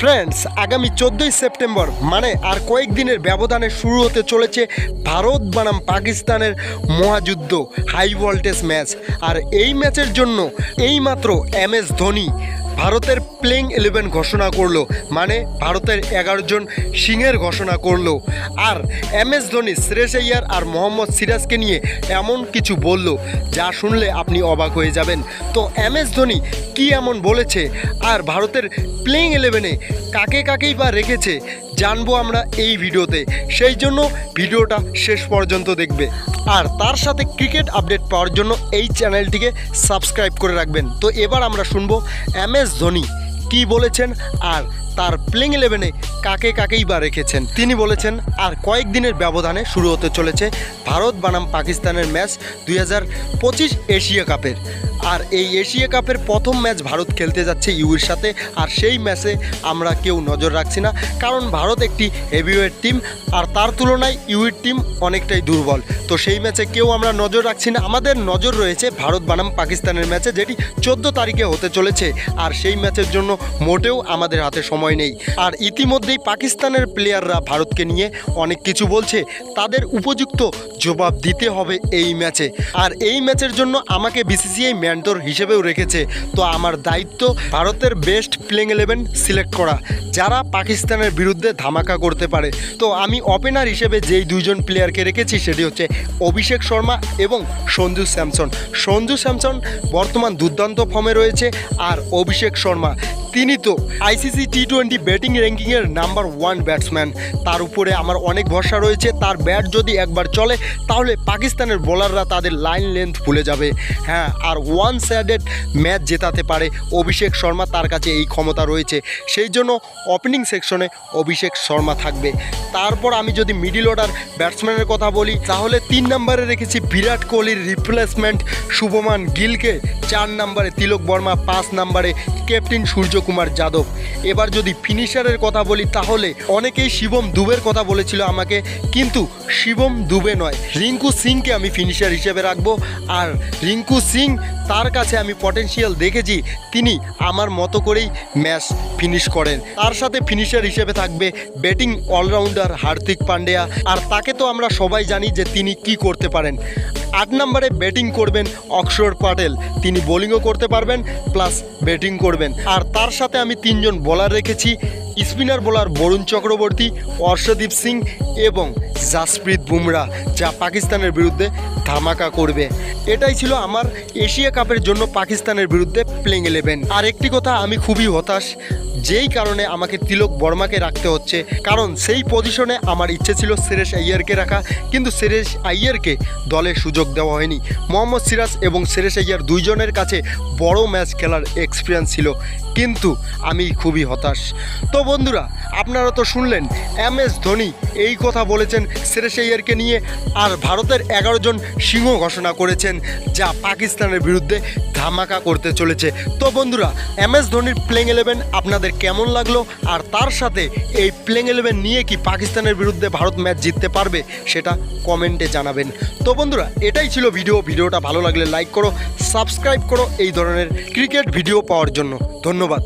Friends, আগামী 14ই September মানে আর কয়েকদিনের ব্যবধানে শুরু হতে চলেছে ভারত বনাম পাকিস্তানের মহাযুদ্ধ হাই ভোল্টেজ ম্যাচ। আর এই ম্যাচের জন্য এইমাত্র MS ধোনি ভারতের প্লেইং 11 ঘোষণা করলো, মানে ভারতের 11 জন সিংহের ঘোষণা করলো। আর MS ধোনি শ্রেয়স আইয়ার আর মোহাম্মদ সিরাজকে নিয়ে এমন কিছু বলল যা শুনলে আপনি অবাক হয়ে যাবেন। তো MS ধোনি কি এমন বলেছে আর ভারতের প্লেইং 11-এ কাকে কাকেই বা রেখেছে জানবো আমরা এই ভিডিওতে, সেই জন্য ভিডিওটা শেষ পর্যন্ত দেখবে। আর তার সাথে ক্রিকেট আপডেট পাওয়ার জন্য এই চ্যানেলটিকে সাবস্ক্রাইব করে রাখবেন। তো এবার আমরা শুনবো MS ধোনি কি বলেছেন আর তার প্লেইং 11-এ কাকে কাকেই বা রেখেছেন। তিনি বলেছেন, আর কয়েকদিনের ব্যবধানে শুরু হতে চলেছে ভারত বনাম পাকিস্তানের ম্যাচ 2025 এশিয়া কাপের। আর এই এশিয়া কাপের প্রথম ম্যাচ ভারত খেলতে যাচ্ছে ইউএর সাথে। আর সেই ম্যাচে আমরা কেউ নজর রাখছি না, কারণ ভারত একটি হেভিওয়েট টিম আর তার তুলনায় ইউএর টিম অনেকটাই দুর্বল। তো সেই ম্যাচে কেউ আমরা নজর রাখছি না। আমাদের নজর রয়েছে ভারত বনাম পাকিস্তানের ম্যাচে, যেটি 14 তারিখে হতে চলেছে। আর সেই ম্যাচের জন্য মোটেও আমাদের হাতে সময় নেই। আর ইতিমধ্যেই পাকিস্তানের প্লেয়াররা ভারতকে নিয়ে অনেক কিছু বলছে, তাদের উপযুক্ত জবাব দিতে হবে এই ম্যাচে। আর এই ম্যাচের জন্য আমাকে BCCI মেন্টর হিসেবেও রেখেছে। তো আমার দায়িত্ব ভারতের বেস্ট প্লেইং 11 সিলেক্ট করা, যারা পাকিস্তানের বিরুদ্ধে ধামাকা করতে পারে। তো আমি ওপেনার হিসেবে যেই দুইজন প্লেয়ারকে রেখেছি সেটি হচ্ছে অভিষেক শর্মা এবং সঞ্জু স্যামসন। সঞ্জু স্যামসন বর্তমান দুর্দান্ত ফর্মে রয়েছে, আর অভিষেক শর্মা তিনি তো ICC T20 ব্যাটিং র্যাঙ্কিংয়ের নাম্বার 1 ব্যাটসম্যান। তার উপরে আমার অনেক ভরসা রয়েছে, তার ব্যাট যদি একবার চলে তাহলে পাকিস্তানের বোলাররা তাদের লাইন লেন্থ ভুলে যাবে। হ্যাঁ, আর ওয়ান সাইডেড ম্যাচ জেতাতে পারে অভিষেক শর্মা, তার কাছে এই ক্ষমতা রয়েছে। সেই জন্য ওপেনিং সেকশনে অভিষেক শর্মা থাকবে। তারপর আমি যদি মিডিল অর্ডার ব্যাটসম্যানের কথা বলি, তাহলে 3 নম্বরে রেখেছি বিরাট কোহলির রিপ্লেসমেন্ট শুভমান গিলকে, 4 নম্বরে তিলক বর্মা, 5 নম্বরে ক্যাপ্টেন সূর্যকুমার যাদব। এবার যদি ফিনিশারের কথা বলি, তাহলে অনেকেই শিবম দুবের কথা বলেছিল আমাকে, কিন্তু শিবম দুবে নয়, রিঙ্কু সিংকে আমি ফিনিশার হিসেবে রাখবো। আর রিঙ্কু সিং, তার কাছে আমি পটেনশিয়াল দেখেছি, তিনি আমার মতো করেই ম্যাচ ফিনিশ করেন। তার সাথে ফিনিশার হিসেবে থাকবে ব্যাটিং অলরাউন্ডার হার্দিক পান্ডিয়া, আর তাকে তো আমরা সবাই জানি যে তিনি কি করতে পারেন। 8 নম্বরে ব্যাটিং করবেন অক্ষর প্যাটেল, তিনি বোলিংও করতে পারবেন প্লাস ব্যাটিং করবেন। আর তার সাথে আমি 3 জন বোলার রেখেছি, স্পিনার বোলার বরুণ চক্রবর্তী, অর্শদীপ সিং এবং জাসপ্রীত বুমরা, যা পাকিস্তানের বিরুদ্ধে ধামাকা করবে। এটাই ছিল আমার এশিয়া কাপের জন্য পাকিস্তানের বিরুদ্ধে প্লেইং 11। আর একটি কথা, আমি খুবই হতাশ, যেই কারণে আমাকে তিলক বর্মাকে রাখতে হচ্ছে, কারণ সেই পজিশনে আমার ইচ্ছে ছিল শ্রেয়স আইয়ারকে রাখা, কিন্তু শ্রেয়স আইয়ারকে দলে সুযোগ দেওয়া হয়নি। মোহাম্মদ সিরাজ এবং শ্রেয়স আইয়ার দুইজনের কাছে বড় ম্যাচ খেলার এক্সপিরিয়েন্স ছিল, কিন্তু আমি খুবই হতাশ। তো বন্ধুরা, আপনারা তো শুনলেন MS ধোনি এই কথা বলেছেন শ্রেয়স আইয়ারকে নিয়ে, আর ভারতের 11 জন সিংহ ঘোষণা করেছেন, যা পাকিস্তানের বিরুদ্ধে ধামাকা করতে চলেছে। তো বন্ধুরা, MS ধোনির প্লেইং 11 আপনাদের কেমন লাগলো, আর তার সাথে এই প্লেইং 11 নিয়ে কি পাকিস্তানের বিরুদ্ধে ভারত ম্যাচ জিততে পারবে, সেটা কমেন্টে জানাবেন। তো বন্ধুরা, এটাই ছিল ভিডিওটা ভালো লাগলে লাইক করো, সাবস্ক্রাইব করো এই ধরনের ক্রিকেট ভিডিও পাওয়ার জন্য। ধন্যবাদ।